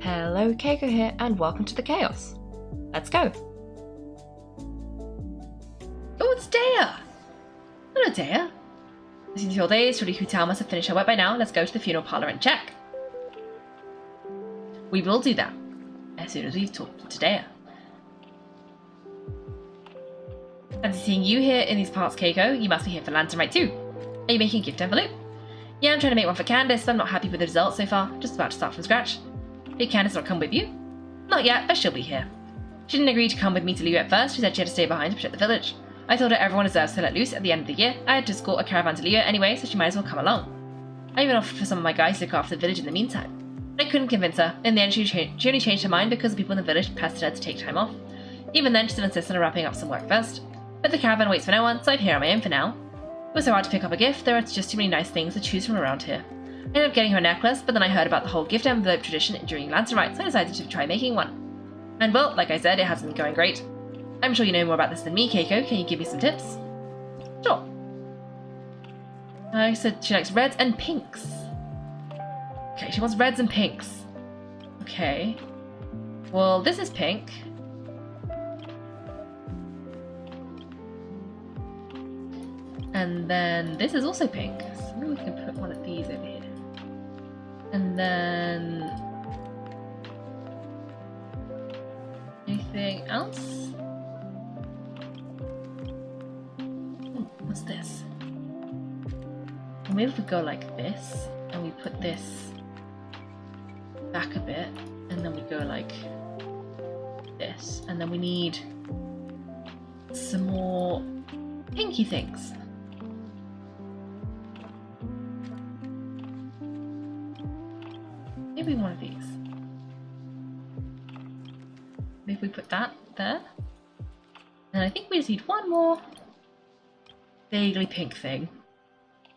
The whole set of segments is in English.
Hello, Kaiko here, and welcome to the chaos. Let's go. Oh, it's Dea! Hello, Dea. It's been 2 days, surely Hu Tao must have finished her work by now. Let's go to the funeral parlour and check. We will do that, as soon as we've talked to Dea. Fancy seeing you here in these parts, Kaiko. You must be here for Lantern, right too? Are you making a gift envelope? Yeah, I'm trying to make one for Candace, but I'm not happy with the results so far. Just about to start from scratch. Did Candace not come with you? Not yet, but she'll be here. She didn't agree to come with me to Liu at first. She said she had to stay behind to protect the village. I told her everyone deserves to let loose at the end of the year. I had to escort a caravan to Liu anyway, so she might as well come along. I even offered for some of my guys to look after the village in the meantime. But I couldn't convince her. In the end, she only changed her mind because the people in the village pestered her to take time off. Even then, she still insisted on wrapping up some work first. But the caravan waits for no one, so I'm here on my own for now. It was so hard to pick up a gift. There are just too many nice things to choose from around here. I ended up getting her a necklace, but then I heard about the whole gift envelope tradition during Lantern Rites, so I decided to try making one. And well, like I said, it hasn't been going great. I'm sure you know more about this than me, Kaiko. Can you give me some tips? Sure. I said she likes reds and pinks. Okay, she wants reds and pinks. Okay. Well, this is pink. And then this is also pink. So maybe we can put one of these over here. And then... anything else? Ooh, what's this? Well, maybe if we go like this, and we put this back a bit, and then we go like this, and then we need some more pinky things. Maybe one of these. Maybe we put that there. And I think we just need one more vaguely pink thing.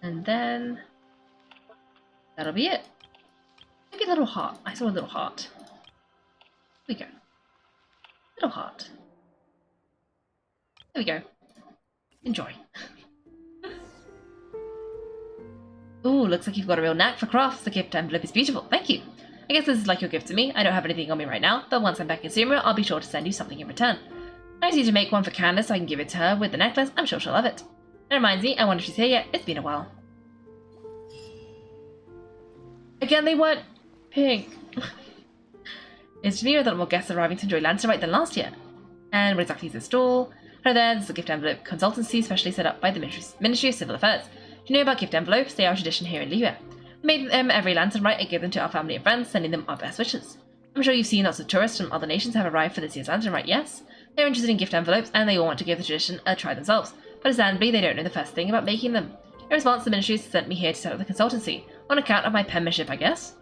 And then that'll be it. Maybe a little heart. I saw a little heart. Here we go. Little heart. There we go. Enjoy. Ooh, looks like you've got a real knack for crafts. The gift envelope is beautiful. Thank you. I guess this is like your gift to me. I don't have anything on me right now, but once I'm back in Sumeru, I'll be sure to send you something in return. I just need to make one for Candace so I can give it to her with the necklace. I'm sure she'll love it. It reminds me, I wonder if she's here yet. It's been a while. Again, they weren't pink. It's nearer that more guests arriving to enjoy Lantern Rite than last year. And what exactly is this stall? Hello there, this is a gift envelope consultancy specially set up by the Ministry of Civil Affairs. Do you know about gift envelopes? They are a tradition here in Liu. We make them every Lantern Rite and give them to our family and friends, sending them our best wishes. I'm sure you've seen lots of tourists from other nations have arrived for this year's Lantern Rite, yes? They're interested in gift envelopes and they all want to give the tradition a try themselves, but understandably they don't know the first thing about making them. In response, the ministry sent me here to set up the consultancy, on account of my penmanship, I guess.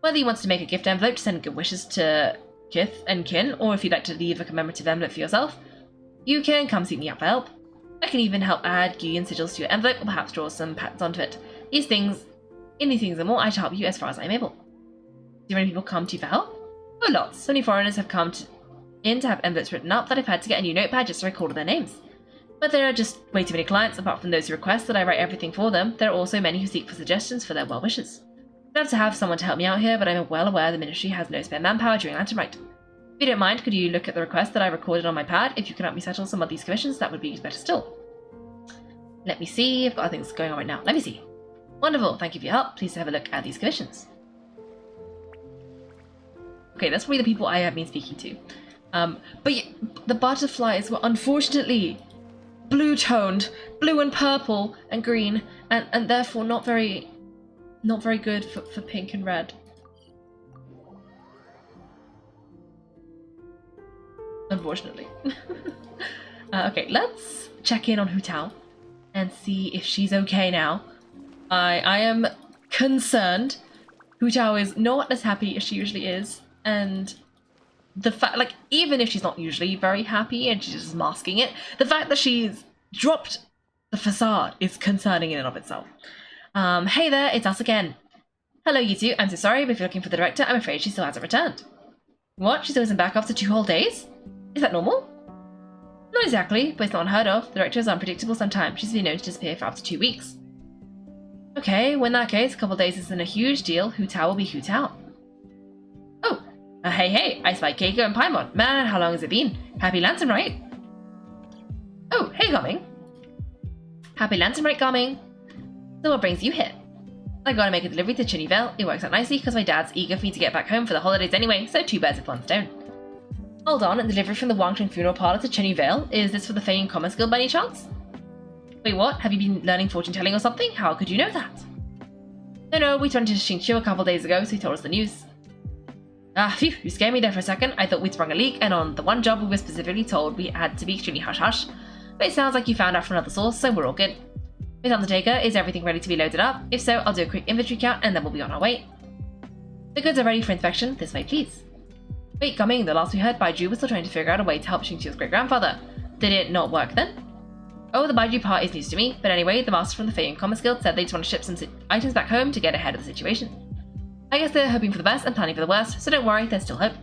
Whether you want to make a gift envelope to send good wishes to kith and kin, or if you'd like to leave a commemorative envelope for yourself, you can come seek me out for help. I can even help add key and sigils to your envelope, or perhaps draw some patterns onto it. These things and more, I shall help you as far as I'm able. Do many people come to you for help? Oh, lots. So many foreigners have come in to have envelopes written up that I've had to get a new notepad just to record all their names. But there are just way too many clients, apart from those who request that I write everything for them. There are also many who seek for suggestions for their well wishes. I'd love to have someone to help me out here, but I'm well aware the ministry has no spare manpower during Lantern Rite. If you don't mind, could you look at the request that I recorded on my pad? If you can help me settle some of these commissions, that would be better still. Let me see. I've got other things going on right now. Let me see. Wonderful. Thank you for your help. Please have a look at these commissions. Okay, that's probably the people I have been speaking to. But yeah, the butterflies were unfortunately blue-toned, blue and purple and green, and therefore not very good for pink and red. Unfortunately. Okay, let's check in on Hu Tao and see if she's okay now. I am concerned. Hu Tao is not as happy as she usually is, and the fact, like, even if she's not usually very happy and she's just masking it, the fact that she's dropped the facade is concerning in and of itself. Hey there, it's us again. Hello, you two. I'm so sorry, but if you're looking for the director, I'm afraid she still hasn't returned. What? She still isn't back after 2 whole days? Is that normal? Not exactly, but it's not unheard of. The director is unpredictable sometimes. She's been known to disappear for up to 2 weeks. Okay, well in that case, a couple of days isn't a huge deal. Hu Tao will be Hu Tao. Oh, Hey, I spy Kaiko and Paimon. Man, how long has it been? Happy Lantern, right? Oh, hey, Gaming. Happy Lantern, right, Gaming? So what brings you here? I gotta make a delivery to Chinivale. It works out nicely because my dad's eager for me to get back home for the holidays anyway, so 2 birds with 1 stone. Hold on, a delivery from the Wangcheng funeral parlor to Chinivale? Is this for the Fey and Commerce Guild by any chance? Wait, what? Have you been learning fortune telling or something? How could you know that? No, we went to Xingqiu a couple days ago, so he told us the news. Ah, phew, you scared me there for a second. I thought we'd sprung a leak, and on the one job we were specifically told we had to be extremely hush-hush. But it sounds like you found out from another source, so we're all good. Miss Undertaker, is everything ready to be loaded up? If so, I'll do a quick inventory count, and then we'll be on our way. The goods are ready for inspection. This way, please. Wait, Coming, the last we heard, Baiju was still trying to figure out a way to help Xingqiu's great-grandfather. Did it not work then? Oh, the Baiju part is news to me, but anyway, the master from the Fey and Commerce Guild said they just want to ship some items back home to get ahead of the situation. I guess they're hoping for the best and planning for the worst, so don't worry, there's still hope.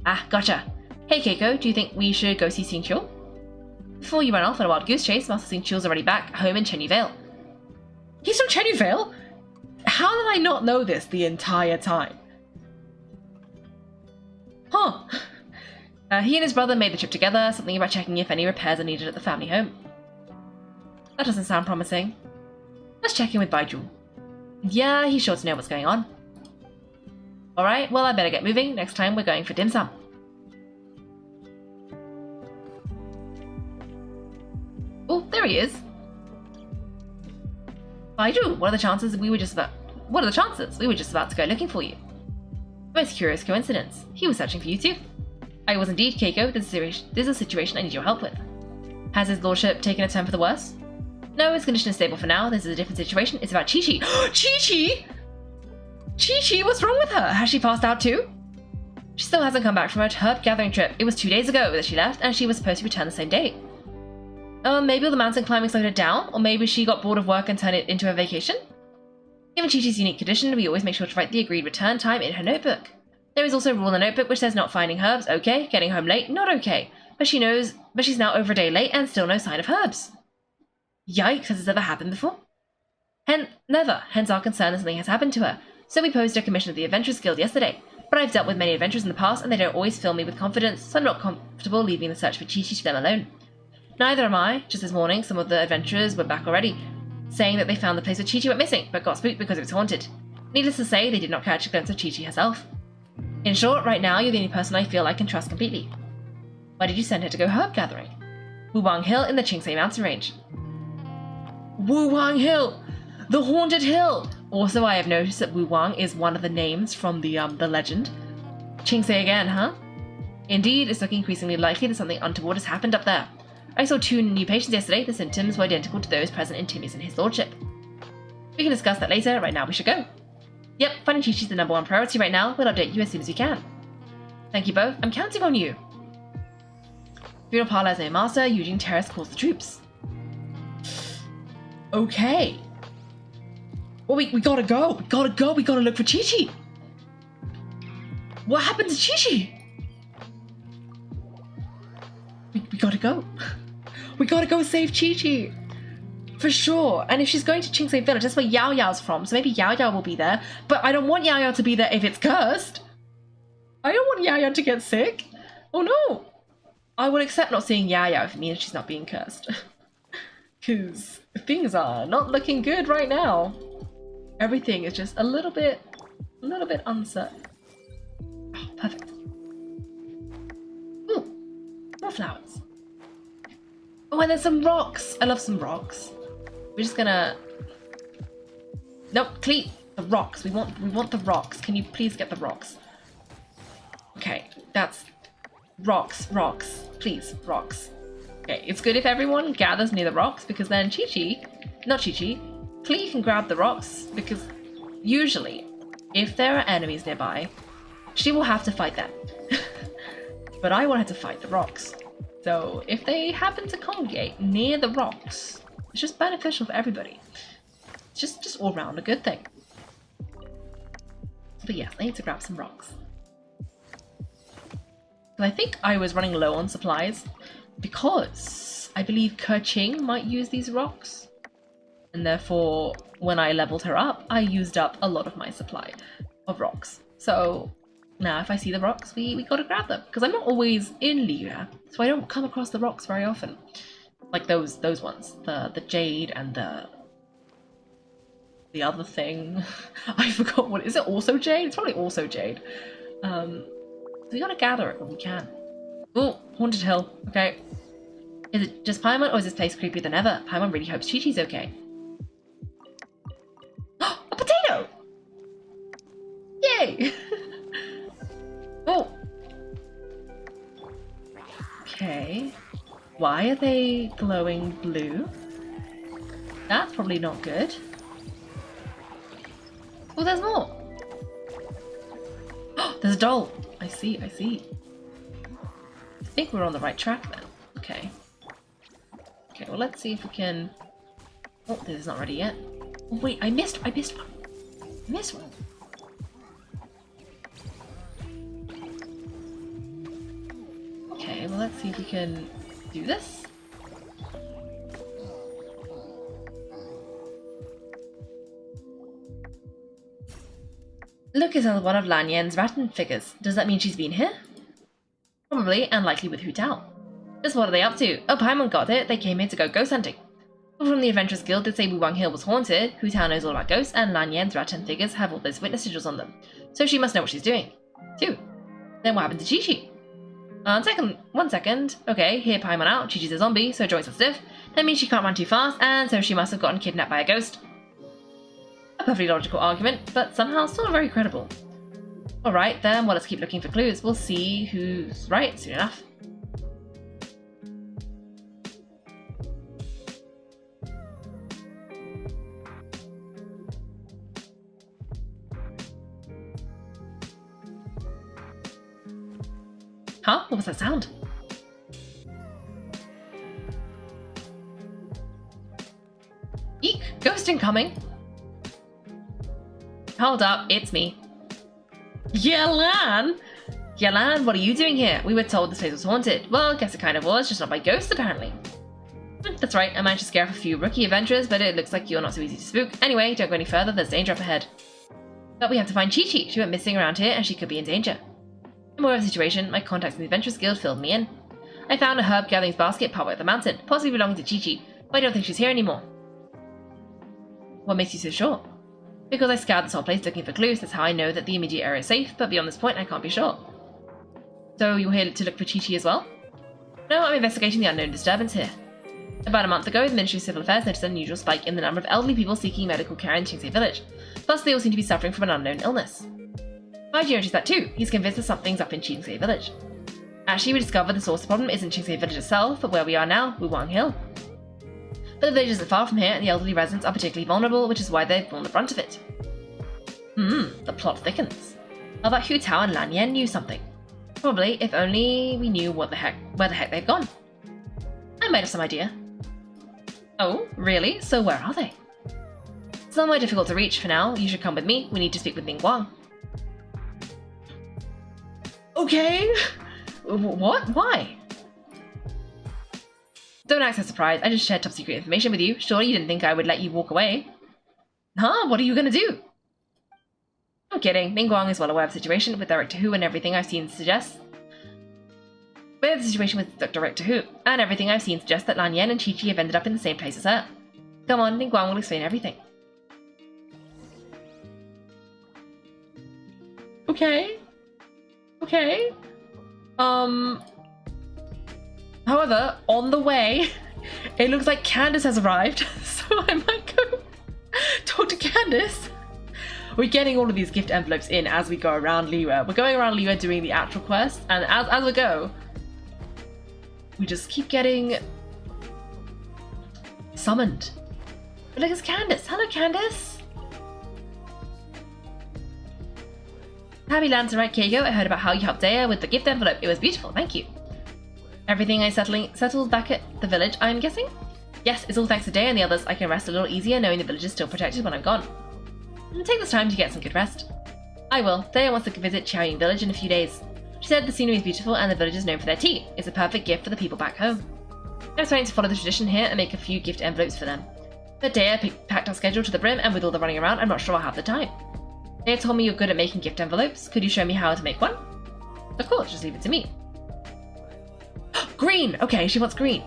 Ah, gotcha. Hey Kaiko, do you think we should go see Xingqiu? Before you run off on a wild goose chase, Master Xingqiu's already back home in Chenivale. He's from Chenivale? How did I not know this the entire time? Huh. He and his brother made the trip together, something about checking if any repairs are needed at the family home. That doesn't sound promising. Let's check in with Baiju. Yeah, he's sure to know what's going on. Alright, well I better get moving. Next time we're going for dim sum. Oh, there he is. Baiju, what are the chances we were just about to go looking for you? Most curious coincidence. He was searching for you too. I was indeed, Kaiko. This is a situation I need your help with. Has his lordship taken a turn for the worse? No, his condition is stable for now. This is a different situation. It's about QiQi. QiQi? QiQi, what's wrong with her? Has she passed out too? She still hasn't come back from her herb gathering trip. It was 2 days ago that she left, and she was supposed to return the same day. Maybe all the mountain climbing slowed her down, or maybe she got bored of work and turned it into a vacation? Given QiQi's unique condition, we always make sure to write the agreed return time in her notebook. There is also a rule in the notebook which says not finding herbs, okay, getting home late, not okay. But she's now over a day late and still no sign of herbs. Yikes, has this ever happened before? Never, hence our concern that something has happened to her. So we posed a commission of the Adventurers Guild yesterday. But I've dealt with many adventurers in the past and they don't always fill me with confidence, so I'm not comfortable leaving the search for QiQi to them alone. Neither am I. Just this morning, some of the adventurers were back already, saying that they found the place where QiQi went missing, but got spooked because it was haunted. Needless to say, they did not catch a glimpse of QiQi herself. In short, right now, you're the only person I feel I can trust completely. Why did you send her to go herb gathering? Wuwang Hill in the Qingsei mountain range. Wuwang Hill! The haunted hill! Also, I have noticed that Wuwang is one of the names from the legend. Qingsei again, huh? Indeed, it's looking increasingly likely that something untoward has happened up there. I saw 2 new patients yesterday. The symptoms were identical to those present in Timmy's and his lordship. We can discuss that later. Right now we should go. Yep, finding QiQi's the #1 priority right now. We'll update you as soon as we can. Thank you both. I'm counting on you. Funeral parlor as a master. Eugene Terrace calls the troops. Okay. Well, we gotta go. We gotta look for QiQi. What happened to QiQi? We gotta go. We gotta go save QiQi. For sure. And if she's going to Qingsei Village, that's where Yao Yao's from. So maybe Yao Yao will be there. But I don't want Yao Yao to be there if it's cursed. I don't want Yao Yao to get sick. Oh no. I will accept not seeing Yao Yao if it means she's not being cursed. Because things are not looking good right now. Everything is just a little bit uncertain. Oh, perfect. Ooh, more flowers. Oh, and there's some rocks. I love some rocks. We're just gonna... Nope, Cleat, the rocks. We want the rocks. Can you please get the rocks? Okay, that's... Rocks. Please, rocks. Okay, it's good if everyone gathers near the rocks because then Cleat can grab the rocks because usually, if there are enemies nearby, she will have to fight them. But I want her to fight the rocks. So if they happen to congregate near the rocks, it's just beneficial for everybody. It's just all round a good thing. But yes, I need to grab some rocks. I think I was running low on supplies because I believe Keqing might use these rocks. And therefore, when I leveled her up, I used up a lot of my supply of rocks. So Now, if I see the rocks, we gotta grab them. Because I'm not always in Liyue, so I don't come across the rocks very often. Like those ones. The jade and the other thing. I forgot what... Is it also jade? It's probably also jade. So we gotta gather it when we can. Oh, Haunted Hill. Okay. Is it just Paimon, or is this place creepier than ever? Paimon really hopes QiQi's okay. A potato! Yay! Oh! Okay. Why are they glowing blue? That's probably not good. Oh, there's more! Oh, there's a doll! I see, I see. I think we're on the right track then. Okay. Okay, well let's see if we can... Oh, this is not ready yet. Oh wait, I missed one! I missed one! Okay, well let's see if we can do this. Look, it's one of Lan Yan's rattan figures. Does that mean she's been here? Probably, and likely with Hu Tao. Just what are they up to? Oh, Paimon got it. They came here to go ghost hunting. People from the Adventurers Guild did say Wuwang Hill was haunted. Hu Tao knows all about ghosts, and Lan Yan's rattan figures have all those witness sigils on them. So she must know what she's doing. Too. Then what happened to QiQi? One second. Okay, here Paimon out. QiQi's a zombie, so joints are stiff. That means she can't run too fast, and so she must have gotten kidnapped by a ghost. A perfectly logical argument, but somehow still not very credible. Alright, then, well, let's keep looking for clues. We'll see who's right soon enough. Huh? What was that sound? Eek! Ghost incoming! Hold up, it's me. Yeah, Lan! Yeah, Lan, what are you doing here? We were told this place was haunted. Well, I guess it kind of was, just not by ghosts, apparently. That's right, I managed to scare off a few rookie adventurers, but it looks like you're not so easy to spook. Anyway, don't go any further, there's danger up ahead. But we have to find QiQi. She went missing around here, and she could be in danger. In more of a situation, my contacts in the Adventurers Guild filled me in. I found a herb gatherings basket partway up the mountain, possibly belonging to QiQi, but I don't think she's here anymore. What makes you so sure? Because I scoured this whole place looking for clues, that's how I know that the immediate area is safe, but beyond this point I can't be sure. So you're here to look for QiQi as well? No, I'm investigating the unknown disturbance here. About a month ago, the Ministry of Civil Affairs noticed an unusual spike in the number of elderly people seeking medical care in Qingse village. Plus, they all seem to be suffering from an unknown illness. Why'd you notice that too? He's convinced that something's up in Qingse village. Actually, we discovered the source of the problem isn't Qingse village itself, but where we are now, Wuwang Hill. But the village isn't far from here, and the elderly residents are particularly vulnerable, which is why they've borne the brunt of it. The plot thickens. How about Hu Tao and Lan Yan knew something? Probably, if only we knew where the heck they've gone. I might have some idea. Oh, really? So where are they? Somewhere difficult to reach for now. You should come with me. We need to speak with Ningguang. Okay. What? Why? Don't act so surprised. I just shared top secret information with you. Surely you didn't think I would let you walk away. Huh? What are you gonna do? I'm kidding. Ningguang is well aware of the situation with Director Hu, and everything I've seen suggests. The situation with Director Hu, and everything I've seen suggests that Lan Yan and QiQi have ended up in the same place as her. Come on, Ningguang will explain everything. Okay. Okay. However, on the way, it looks like Candace has arrived, so I might go talk to Candace. We're getting all of these gift envelopes in as we go around Liyue. We're going around Liyue doing the actual quest, and as we go, we just keep getting summoned. But look, it's Candace. Hello, Candace. Happy Lan to right, Kaiko. I heard about how you helped Dea with the gift envelope. It was beautiful, thank you. Everything I settled back at the village, I'm guessing? Yes, it's all thanks to Dea and the others. I can rest a little easier knowing the village is still protected when I'm gone. Take this time to get some good rest. I will. Dea wants to visit Qiaoying village in a few days. She said the scenery is beautiful and the village is known for their tea. It's a perfect gift for the people back home. I was planning to follow the tradition here and make a few gift envelopes for them. But Dea packed our schedule to the brim, and with all the running around, I'm not sure I'll have the time. They told me you're good at making gift envelopes. Could you show me how to make one? Of course, just leave it to me. Green! Okay, she wants green.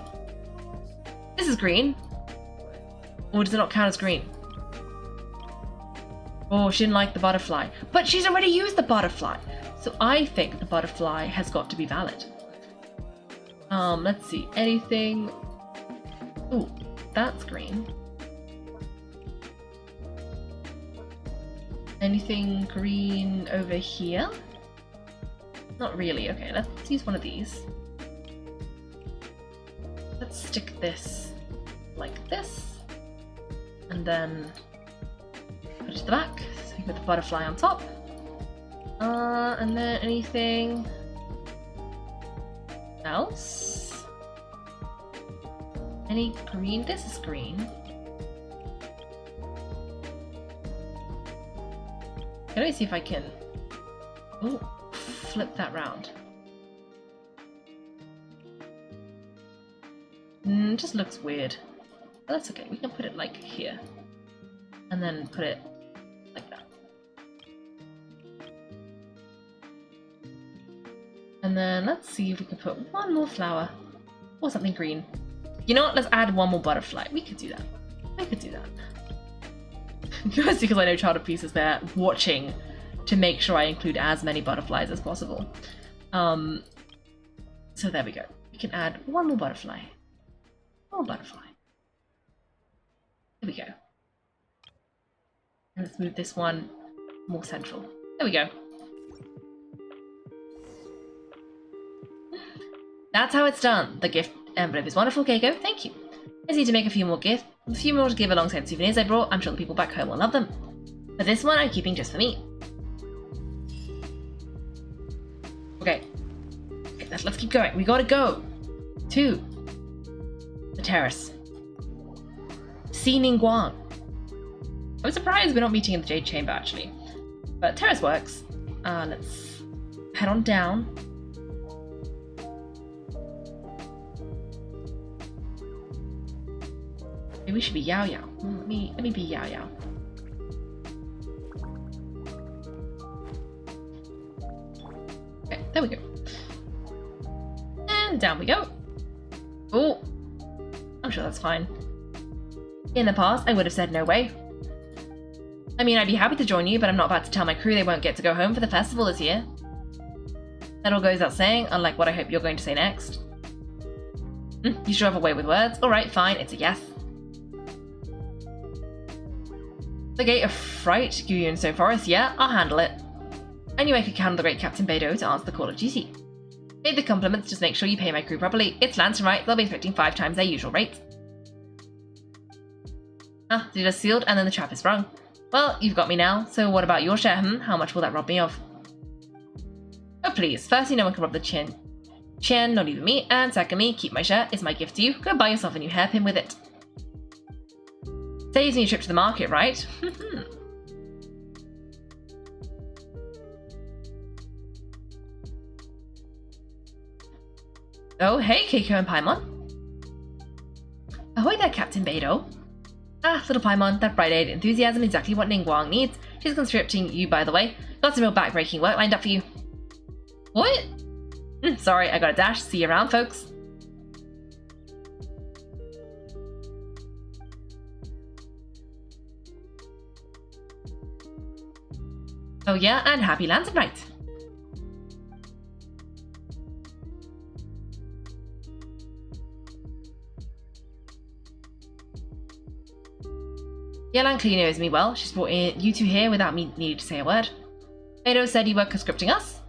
This is green. Or does it not count as green? Oh, she didn't like the butterfly. But she's already used the butterfly. So I think the butterfly has got to be valid. Let's see. Anything... Ooh, that's green. Anything green over here? Not really. Okay, let's use one of these. Let's stick this like this. And then put it to the back. So you put the butterfly on top. And then anything else? Any green? This is green. Let me see if I can flip that round. Just looks weird. But that's okay. We can put it like here. And then put it like that. And then let's see if we can put one more flower. Or something green. You know what? Let's add one more butterfly. We could do that. We could do that. Just because I know Child of Peace is there watching to make sure I include as many butterflies as possible. So there we go. We can add one more butterfly. One more butterfly. There we go. And let's move this one more central. There we go. That's how it's done. The gift envelope is wonderful, Kaiko. Thank you. I just need to make a few more to give alongside the souvenirs I brought. I'm sure the people back home will love them. But this one I'm keeping just for me. Okay. Let's keep going. We gotta go to the terrace. See Ningguang. I'm surprised we're not meeting in the Jade Chamber actually. But terrace works. Let's head on down. Maybe we should be Yao Yao. Let me be Yao Yao. Okay, there we go. And down we go. Oh, I'm sure that's fine. In the past, I would have said no way. I mean, I'd be happy to join you, but I'm not about to tell my crew they won't get to go home for the festival this year. That all goes without saying, unlike what I hope you're going to say next. You sure have a way with words. Alright, fine, it's a yes. The Gate of Fright, Guiyun Stone Forest, yeah, I'll handle it. I knew I could count on the great Captain Beidou to answer the call of duty. Save the compliments, just make sure you pay my crew properly. It's Lantern, right? They'll be expecting 5 times their usual rate. Ah, the deal is sealed and then the trap is sprung. Well, you've got me now, so what about your share, How much will that rob me of? Oh please, firstly no one can rob the Chen, not even me, and secondly, keep my share, it's my gift to you, go buy yourself a new hairpin with it. Saves me a trip to the market, right? Oh, hey, Kaiko and Paimon. Ahoy there, Captain Beidou. Ah, little Paimon, that bright-eyed enthusiasm is exactly what Ningguang needs. She's conscripting you, by the way. Got some real back-breaking work lined up for you. What? Sorry, I got a dash. See you around, folks. Oh yeah, and happy Lantern Night! Yelan clearly knows me well. She's brought you two here without me needing to say a word. Beidou said you were conscripting us?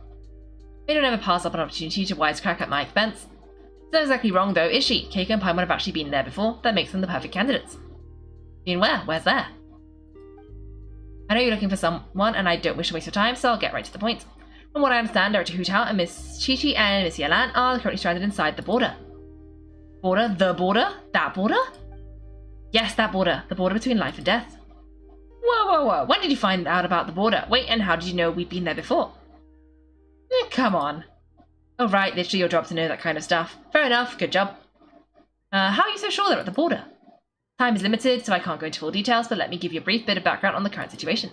Beidou never pass up an opportunity to wisecrack at my expense. She's not exactly wrong though, is she? Kaiko and Paimon have actually been there before. That makes them the perfect candidates. Been where? Where's there? I know you're looking for someone, and I don't wish to waste your time, so I'll get right to the point. From what I understand, Director Hu Tao and Miss QiQi and Miss Yelan are currently stranded inside the border. Border? The border? That border? Yes, that border. The border between life and death. Whoa. When did you find out about the border? Wait, and how did you know we'd been there before? Come on. Oh, right, literally your job to know that kind of stuff. Fair enough, good job. How are you so sure they're at the border? Time is limited, so I can't go into full details, but let me give you a brief bit of background on the current situation.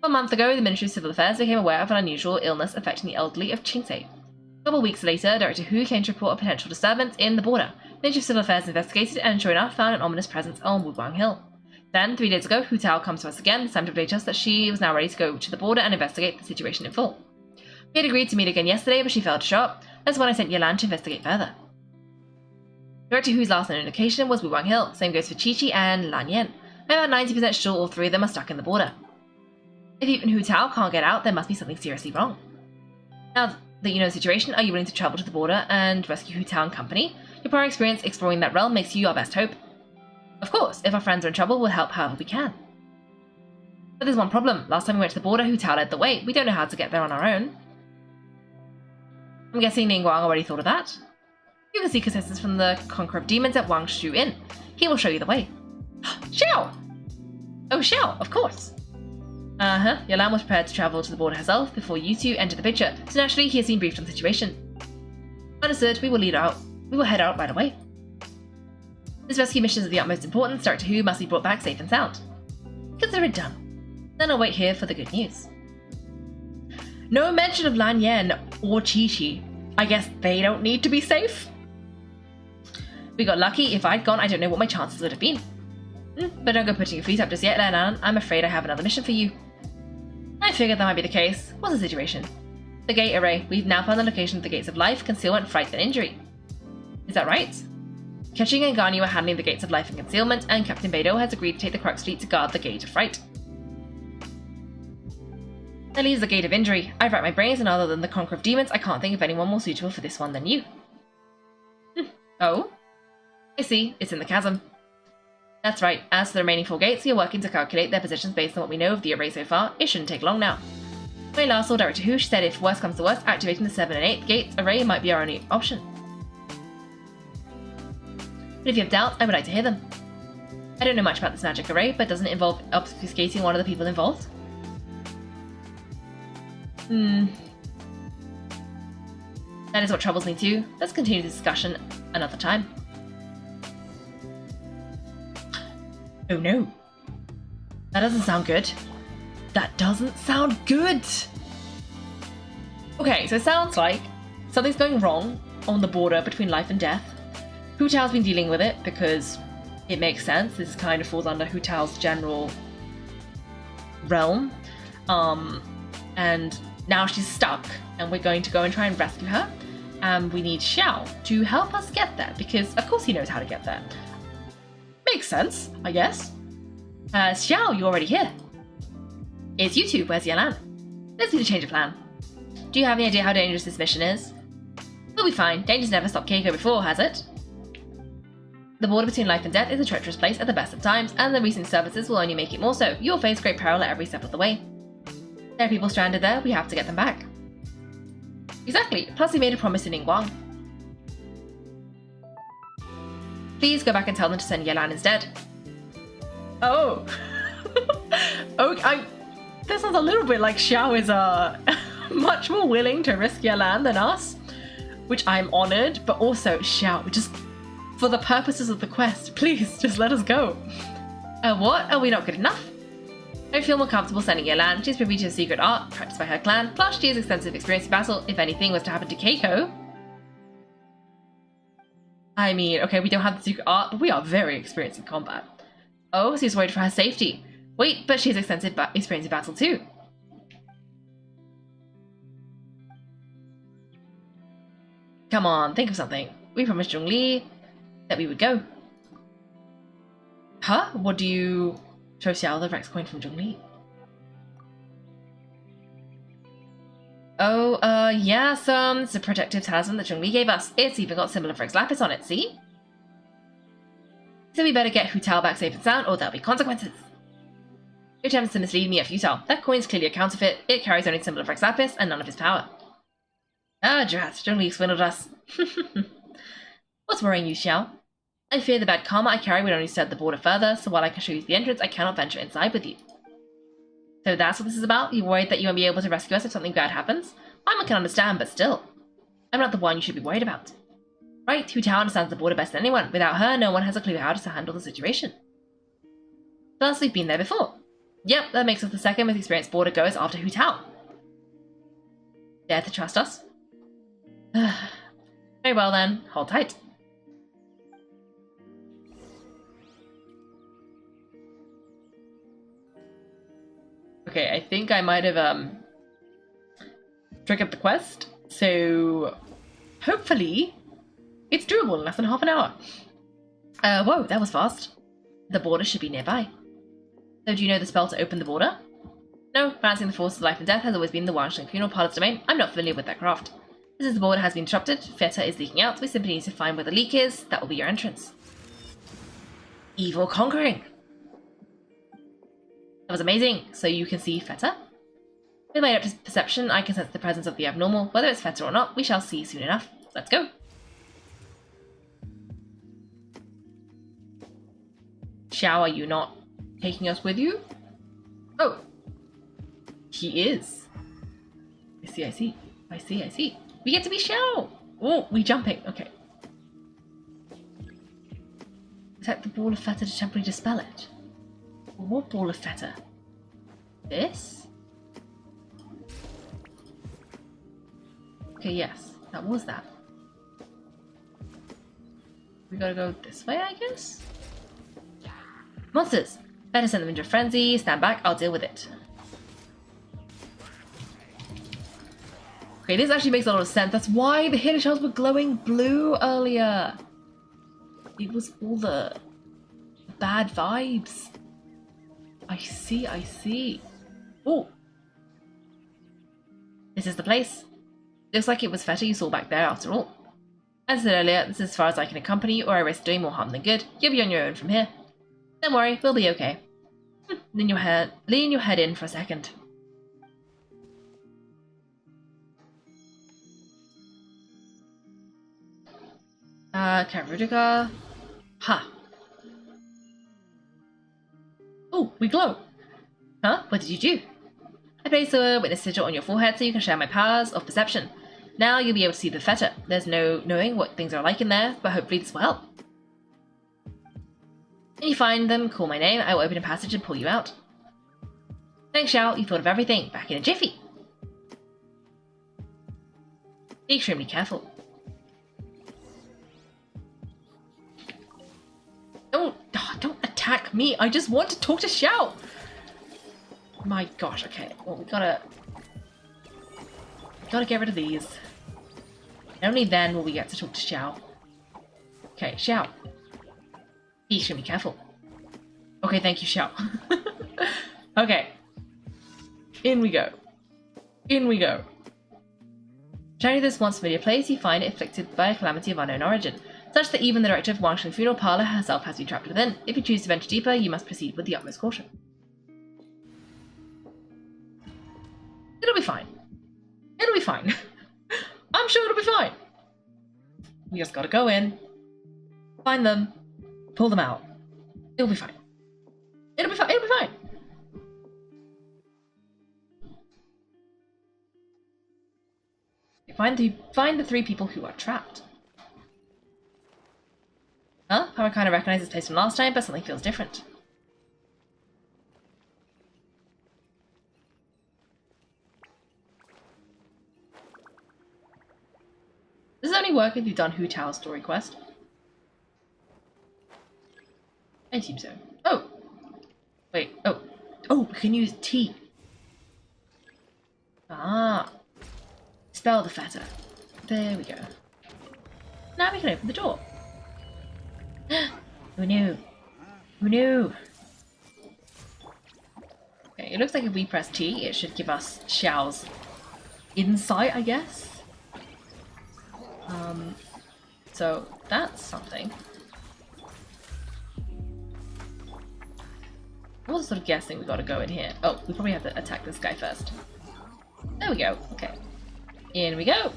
1 month ago, the Ministry of Civil Affairs became aware of an unusual illness affecting the elderly of Qingse. A couple of weeks later, Director Hu came to report a potential disturbance in the border. The Ministry of Civil Affairs investigated and, sure enough, found an ominous presence on Wuguang Hill. Then, 3 days ago, Hu Tao comes to us again, this time to update us that she was now ready to go to the border and investigate the situation in full. We had agreed to meet again yesterday, but she failed to show up. That's when I sent Lan to investigate further. Director Hu's last known location was Wuguang Hill. Same goes for QiQi and Lan Yan. I'm about 90% sure all 3 of them are stuck in the border. If even Hu Tao can't get out, there must be something seriously wrong. Now that you know the situation, are you willing to travel to the border and rescue Hu Tao and company? Your prior experience exploring that realm makes you our best hope. Of course, if our friends are in trouble, we'll help however we can. But there's one problem. Last time we went to the border, Hu Tao led the way. We don't know how to get there on our own. I'm guessing Ningguang already thought of that. You can seek assistance from the Conqueror of Demons at Wang Shu Inn. He will show you the way. Xiao! Oh, Xiao, of course. Lan was prepared to travel to the border herself before you two entered the picture, so naturally he has been briefed on the situation. Understood, we will head out right away. This rescue mission is of the utmost importance. Director Hu must be brought back safe and sound. Consider it done. Then I'll wait here for the good news. No mention of Lan Yan or QiQi. I guess they don't need to be safe? We got lucky. If I'd gone, I don't know what my chances would have been. But don't go putting your feet up just yet, Lan Yan. I'm afraid I have another mission for you. I figured that might be the case. What's the situation? The gate array. We've now found the location of the gates of life, concealment, fright, and injury. Is that right? Keqing and Ganyu are handling the gates of life and concealment, and Captain Beidou has agreed to take the Crux fleet to guard the gate of fright. That leaves the gate of injury. I've racked my brains, and other than the Conqueror of Demons, I can't think of anyone more suitable for this one than you. Oh? I see. It's in the chasm. That's right. As for the remaining 4 gates, we are working to calculate their positions based on what we know of the array so far. It shouldn't take long now. When I last saw Director Hu, she said if worst comes to worst, activating the 7 and 8 gate array might be our only option. But if you have doubts, I would like to hear them. I don't know much about this magic array, but doesn't it involve obfuscating one of the people involved? That is what troubles me too. Let's continue the discussion another time. Oh no. That doesn't sound good. That doesn't sound good! Okay, so it sounds like something's going wrong on the border between life and death. Hu Tao's been dealing with it because it makes sense. This kind of falls under Hu Tao's general realm. And now she's stuck, and we're going to go and try and rescue her. And we need Xiao to help us get there, because of course he knows how to get there. Makes sense, I guess. Xiao, you're already here. It's you two, where's Lan? Let's need to change of plan. Do you have any idea how dangerous this mission is? We'll be fine. Danger's never stopped Kaiko before, has it? The border between life and death is a treacherous place at the best of times, and the recent disturbances will only make it more so. You'll face great peril at every step of the way. There are people stranded there, we have to get them back. Exactly, plus he made a promise to Ningguang. Please go back and tell them to send Lan instead. Oh. Okay, that sounds a little bit like Xiao is much more willing to risk Lan than us, which I'm honoured, but also Xiao, just for the purposes of the quest, please just let us go. What? Are we not good enough? I feel more comfortable sending Lan. She's privy to a secret art practiced by her clan, plus she has extensive experience in battle if anything was to happen to Kaiko. I mean, okay, we don't have the secret art, but we are very experienced in combat. Oh, so he's worried for her safety. Wait, but she has extensive experience in battle too. Come on, think of something. We promised Zhongli that we would go. Huh? What do you... Show Xiao the Rex coin from Zhongli. Oh, yeah, it's a protective talisman that Zhongli gave us. It's even got symbol of Rex Lapis on it, see? So we better get Hu Tao back safe and sound, or there'll be consequences. Your attempts to mislead me are futile. That coin's clearly a counterfeit. It carries only symbol of Rex Lapis and none of his power. Ah, drat, Zhongli swindled us. What's worrying you, Xiao? I fear the bad karma I carry would only spread the border further, so while I can show you the entrance, I cannot venture inside with you. So that's what this is about? You're worried that you won't be able to rescue us if something bad happens? I can understand, but still. I'm not the one you should be worried about. Right, Hu Tao understands the border best than anyone. Without her, no one has a clue how to handle the situation. Plus, we've been there before. Yep, that makes us the second most experienced border goers after Hu Tao. Dare to trust us? Very well then, hold tight. Okay, I think I might have triggered the quest, so hopefully it's doable in less than half an hour. Whoa, that was fast. The border should be nearby. So do you know the spell to open the border? No, balancing the force of life and death has always been the Wangshan funeral pilot's domain. I'm not familiar with that craft. As the border has been disrupted, Feta is leaking out. We simply need to find where the leak is. That will be your entrance. Evil conquering. That was amazing. So you can see Feta? With my adaptive perception, I can sense the presence of the abnormal. Whether it's Feta or not, we shall see soon enough. Let's go. Xiao, are you not taking us with you? Oh. He is. I see. We get to be Xiao! Oh, we jumping. Okay. Attack the ball of Feta to temporarily dispel it. What ball of Feta? This? Okay, yes. That was that. We gotta go this way, I guess? Monsters! Better send them into a frenzy. Stand back, I'll deal with it. Okay, this actually makes a lot of sense. That's why the hidden shells were glowing blue earlier. It was all the bad vibes. I see. Oh. This is the place. Looks like it was Feta you saw back there after all. As I said earlier, this is as far as I can accompany you or I risk doing more harm than good. You'll be on your own from here. Don't worry, we'll be okay. Lean your head in for a second. Karudica. Ha. Oh, we glow. Huh? What did you do? I placed a witness sigil on your forehead so you can share my powers of perception. Now you'll be able to see the Feta. There's no knowing what things are like in there, but hopefully this will help. When you find them, call my name. I will open a passage and pull you out. Thanks, Xiao. You thought of everything. Back in a jiffy. Be extremely careful. Don't attack me. I just want to talk to Xiao. My gosh. Okay. Well, we gotta get rid of these. Only then will we get to talk to Xiao. Okay, Xiao. Be extremely careful. Okay, thank you, Xiao. Okay. In we go. Returning to this once familiar place, you find it afflicted by a calamity of unknown origin, such that even the director of Wangshan Funeral Parlor herself has been trapped within. If you choose to venture deeper, you must proceed with the utmost caution. It'll be fine. I'm sure it'll be fine. We just gotta go in, find them, pull them out. It'll be fine. Find the three people who are trapped. Huh? I kind of recognize this place from last time, but something feels different. Does it only work if you've done Hu Tao's story quest? I assume so. Oh! Wait, oh, we can use T. Ah. Spell the Feta. There we go. Now we can open the door. Who knew? Okay, it looks like if we press T, it should give us Xiao's insight, I guess. So that's something. I was sort of guessing we gotta go in here. Oh, we probably have to attack this guy first. There we go. Okay. In we go.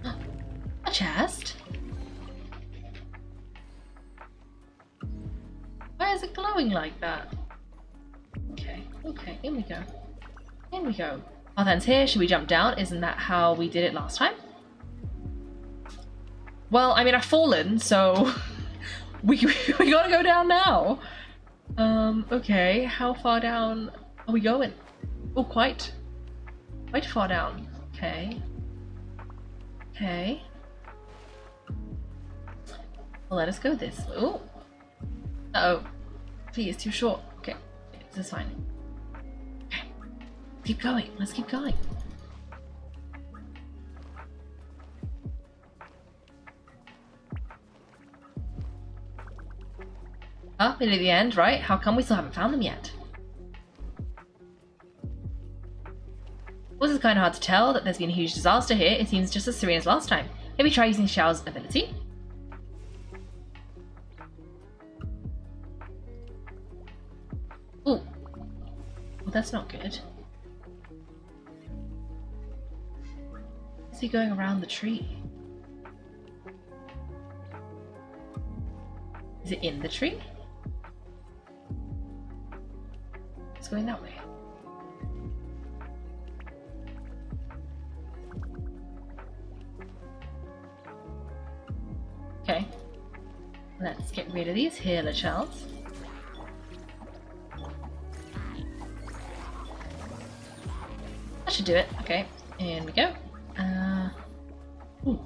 A chest? Why is it glowing like that? Okay, in we go. Oh, then's here. Should we jump down? Isn't that how we did it last time? Well, I mean, I've fallen, so we gotta go down now. Okay, how far down are we going? Oh, quite far down. Okay. Okay. Well, let us go this way. Oh. Uh-oh. Please, too short. Okay, this is fine. Okay. Keep going. Let's keep going. Ah, nearly the end, right? How come we still haven't found them yet? Well, this is kind of hard to tell that there's been a huge disaster here. It seems just as serene as last time. Maybe try using Xiao's ability? Ooh. Well, that's not good. Is he going around the tree? Is it in the tree? It's going that way. Okay. Let's get rid of these healer shells. That should do it. Okay, in we go. Ooh.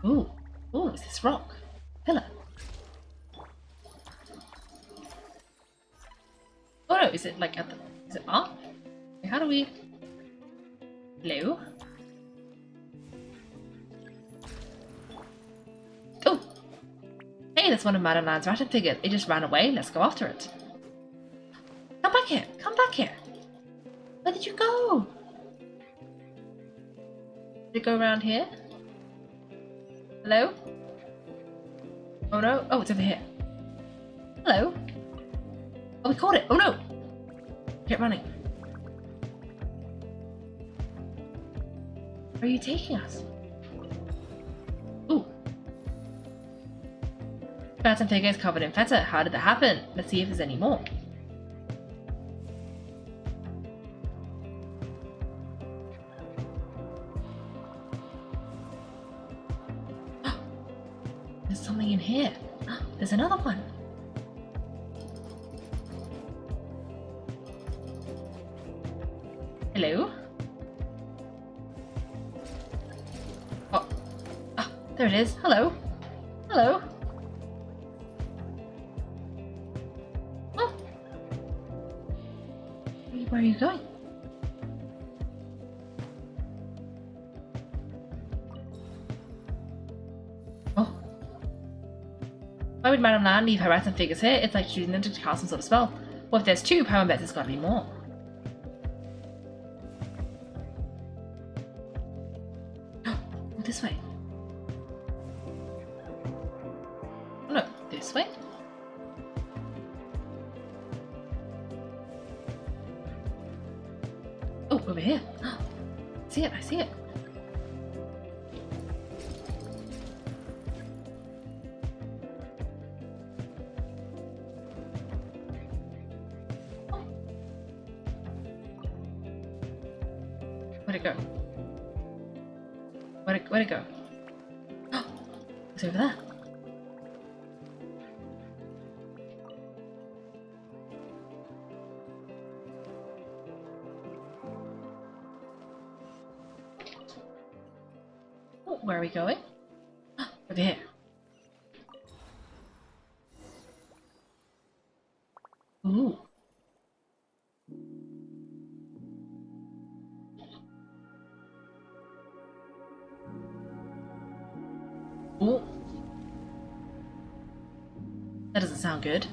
Ooh. Ooh, it's this rock. Pillar. Oh no, is it like at the... is it up? How do we... Hello? Oh! Hey, that's one of Madame Lan's ration figures. It just ran away. Let's go after it. Come back here! Come back here! Where did you go? Did it go around here? Hello? Oh no. Oh, it's over here. Hello? Oh, we caught it! Oh no! Get running. Where are you taking us? Ooh. Phantom figure is covered in feta. How did that happen? Let's see if there's any more. There's something in here. There's another one. Hello? Oh. Ah, there it is. Hello. Hello. Oh. Where are you going? Oh. Why would Madame Lan leave her rats and figures here? It's like choosing them to cast some sort of spell. Well, if there's two, power bets there's gotta be more. This way. Oh no, this way? Oh, over here. I see it, I see it. Oh. Where'd it go? Where'd it go? Oh, it's over there. Oh, where are we going? Oh, over here. Ooh. Ooh. That doesn't sound good.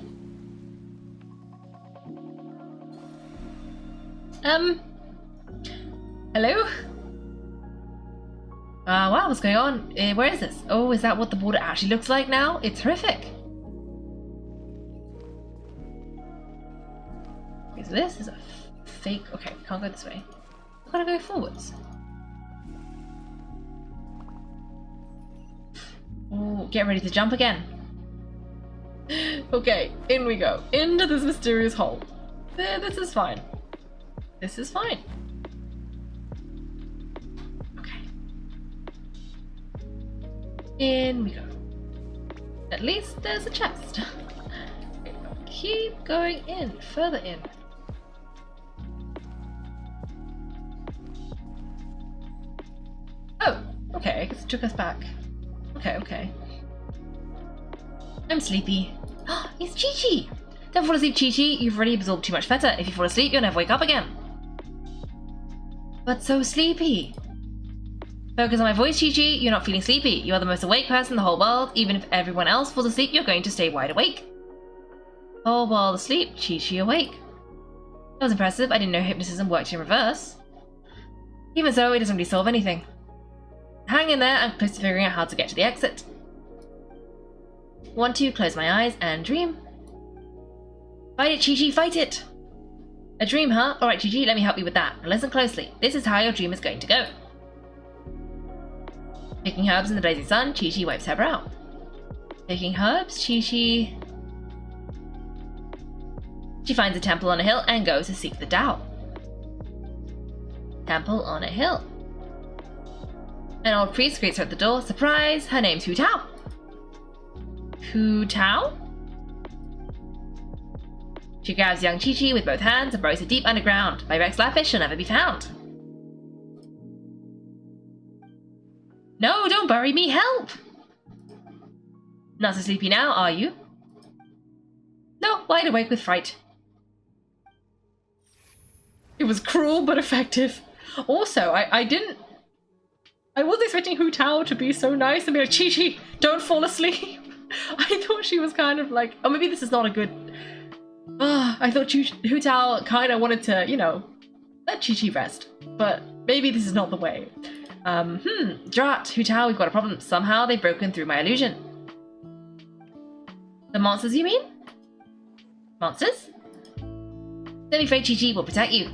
Hello? Wow, what's going on? Where is this? Oh, is that what the border actually looks like now? It's horrific. Okay, so this is a fake... Okay, can't go this way. I've gotta go forwards. Oh, get ready to jump again. Okay, in we go. Into this mysterious hole. This is fine. This is fine. Okay. In we go. At least there's a chest. Keep going in, further in. Oh, okay, I guess it took us back. Okay. I'm sleepy. It's QiQi! Don't fall asleep, QiQi. You've already absorbed too much feta. If you fall asleep, you'll never wake up again. But so sleepy. Focus on my voice, QiQi. You're not feeling sleepy. You are the most awake person in the whole world. Even if everyone else falls asleep, you're going to stay wide awake. Whole world asleep, QiQi awake. That was impressive. I didn't know hypnotism worked in reverse. Even so, it doesn't really solve anything. Hang in there. I'm close to figuring out how to get to the exit. Want to close my eyes and dream. Fight it, QiQi, fight it! A dream, huh? Alright, QiQi, let me help you with that. Now listen closely. This is how your dream is going to go. Picking herbs in the blazing sun, QiQi wipes her brow. Picking herbs, QiQi... She finds a temple on a hill and goes to seek the Tao. Temple on a hill. An old priest greets her at the door. Surprise! Her name's Hu Tao. Hu Tao? She grabs young QiQi with both hands and burrows her deep underground. By Rex Lapis, she'll never be found. No, don't bury me, help! Not so sleepy now, are you? No, wide awake with fright. It was cruel but effective. Also, I wasn't expecting Hu Tao to be so nice and be like, QiQi, don't fall asleep. I thought she was kind of like, oh, maybe this is not a good... I thought Hu Tao kind of wanted to, you know, let QiQi rest. But maybe this is not the way. Drat, Hu Tao, we've got a problem. Somehow they've broken through my illusion. The monsters, you mean? Monsters? Don't be afraid, QiQi will protect you.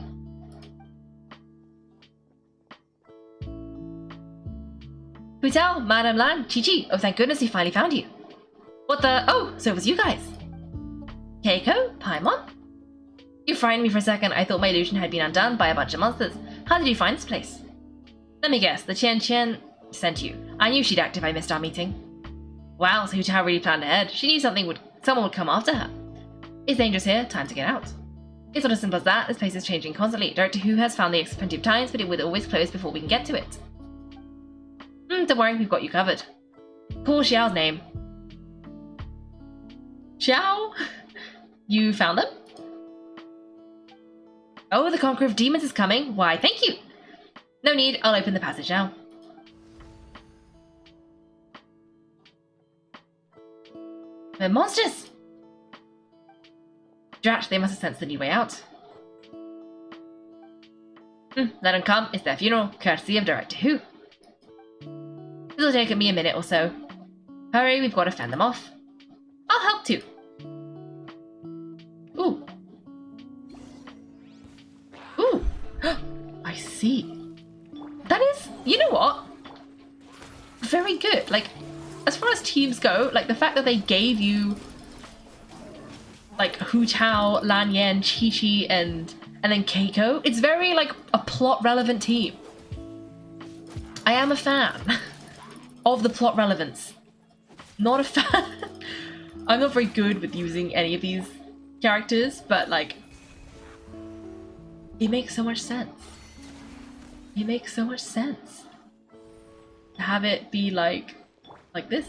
Hu Tao, Madame Lan, QiQi. Oh, thank goodness we finally found you. What the? Oh, so it was you guys. Kaiko? Paimon? You frightened me for a second. I thought my illusion had been undone by a bunch of monsters. How did you find this place? Let me guess, the Qian sent you. I knew she'd act if I missed our meeting. Wow, so Hu Tao really planned ahead. She knew someone would come after her. It's dangerous here, time to get out. It's not as simple as that. This place is changing constantly. Director Hu has found the exit plenty of times, but it would always close before we can get to it. Don't worry, we've got you covered. Call Xiao's name. Xiao? You found them? Oh, the Conqueror of Demons is coming. Why, thank you. No need, I'll open the passage now. They're monsters! Drat, they must have sensed the new way out. Let them come, it's their funeral, courtesy of Director Hu. This'll take me a minute or so. Hurry, we've got to fend them off. I'll help too. Ooh. Ooh. I see. That is, you know what? Very good. Like, as far as teams go, like the fact that they gave you like Hu Tao, Lan Yan, QiQi, and then Kaiko, it's very like a plot relevant team. I am a fan of the plot relevance. Not a fan. I'm not very good with using any of these characters, but like it makes so much sense. It makes so much sense to have it be like this.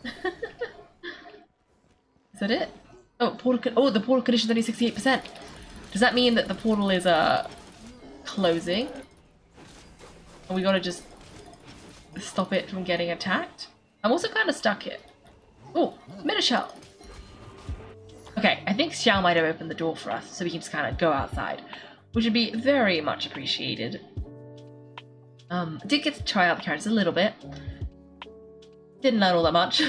Is that it? Oh, the portal condition's only 68%. Does that mean that the portal is closing? And we gotta just stop it from getting attacked? I'm also kind of stuck here. Oh, Minishell. Okay, I think Xiao might have opened the door for us, so we can just kind of go outside, which would be very much appreciated. I did get to try out the characters a little bit. Didn't learn all that much.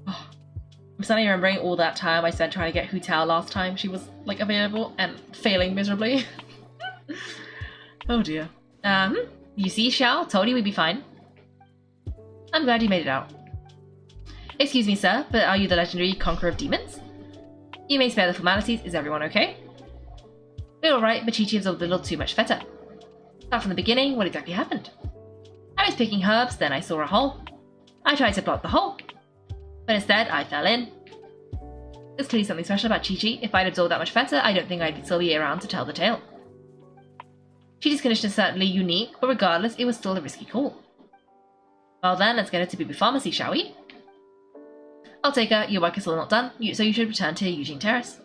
Oh, I'm suddenly remembering all that time I spent trying to get Hu Tao last time she was like available and failing miserably. Oh dear. You see, Xiao, told you we'd be fine. I'm glad you made it out. Excuse me, sir, but are you the legendary Conqueror of Demons? You may spare the formalities. Is everyone okay? We're alright, but QiQi absorbed a little too much feta. Start from the beginning, what exactly happened? I was picking herbs, then I saw a hole. I tried to block the hole, but instead I fell in. There's clearly something special about QiQi. If I'd absorbed that much feta, I don't think I'd still be around to tell the tale. QiQi's condition is certainly unique, but regardless, it was still a risky call. Well then, let's get her to Bubu Pharmacy, shall we? I'll take her. Your work is still not done, so you should return to Eugene Terrace.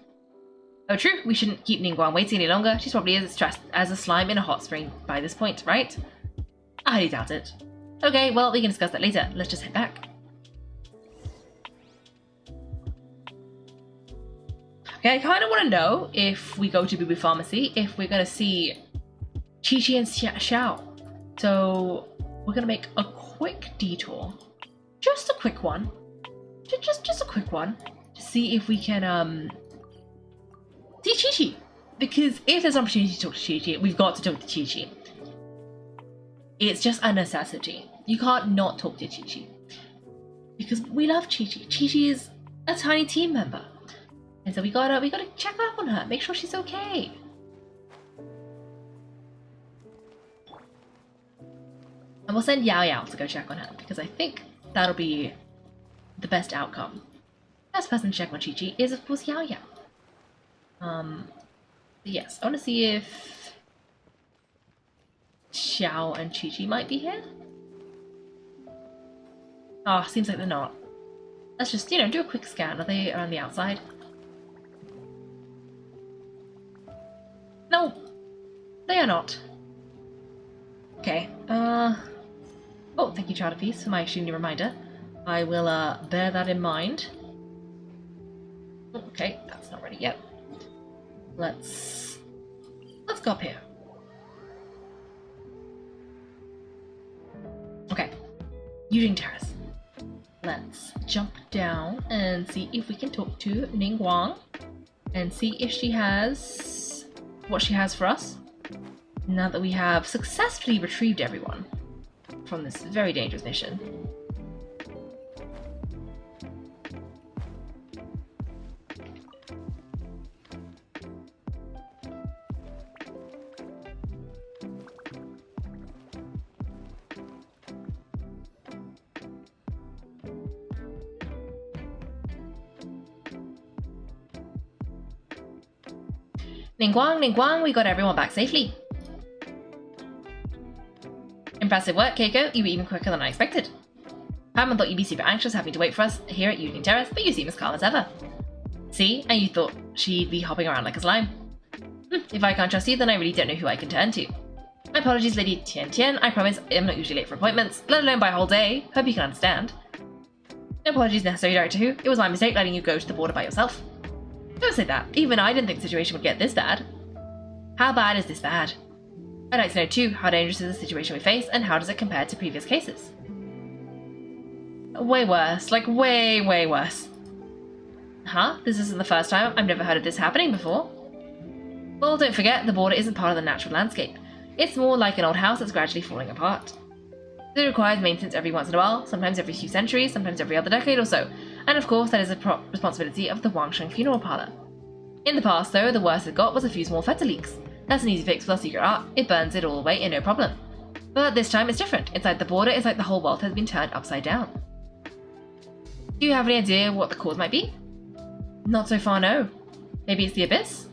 Oh true, we shouldn't keep Ningguang waiting any longer. She's probably as stressed as a slime in a hot spring by this point, right? I highly doubt it. Okay, well, we can discuss that later. Let's just head back. Okay, I kind of want to know, if we go to Bubu Pharmacy, if we're going to see QiQi and Xiao. So, we're going to make a quick detour. Just a quick one. Just a quick one. To see if we can, see QiQi. Because if there's an opportunity to talk to QiQi, we've got to talk to QiQi. It's just a necessity. You can't not talk to QiQi. Because we love QiQi. QiQi is a tiny team member. And so we gotta check up on her, make sure she's okay. And we'll send Yao Yao to go check on her, because I think that'll be the best outcome. Best person to check on QiQi is of course Yao Yao. Yes, I wanna see if Xiao and QiQi might be here. Oh, seems like they're not. Let's just, do a quick scan. Are they around the outside? No, they are not. Okay, oh, thank you, Chowderpiece, for my extremely reminder. I will, bear that in mind. Okay, that's not ready yet. Let's go up here. Okay, Eugene Terrace. Let's jump down and see if we can talk to Ningguang and see if she has what she has for us, now that we have successfully retrieved everyone from this very dangerous mission. Ningguang, we got everyone back safely. Impressive work, Kaiko. You were even quicker than I expected. Paimon thought you'd be super anxious having to wait for us here at Eugene Terrace, but you seem as calm as ever. See? And you thought she'd be hopping around like a slime. If I can't trust you, then I really don't know who I can turn to. My apologies, Lady Tian. I promise I'm not usually late for appointments, let alone by a whole day. Hope you can understand. No apologies necessary, Director Hu. It was my mistake letting you go to the border by yourself. Don't say that. Even I didn't think the situation would get this bad. How bad is this bad? I'd like to know too, how dangerous is the situation we face, and how does it compare to previous cases? Way worse. Like, way, way worse. Huh? This isn't the first time. I've never heard of this happening before. Well, don't forget, the border isn't part of the natural landscape. It's more like an old house that's gradually falling apart. It requires maintenance every once in a while, sometimes every few centuries, sometimes every other decade or so. And of course, that is a responsibility of the Wangsheng funeral parlor. In the past, though, the worst it got was a few small feta leaks. That's an easy fix with our secret art. It burns it all away and no problem. But this time it's different. Inside the border, it's like the whole world has been turned upside down. Do you have any idea what the cause might be? Not so far, no. Maybe it's the Abyss?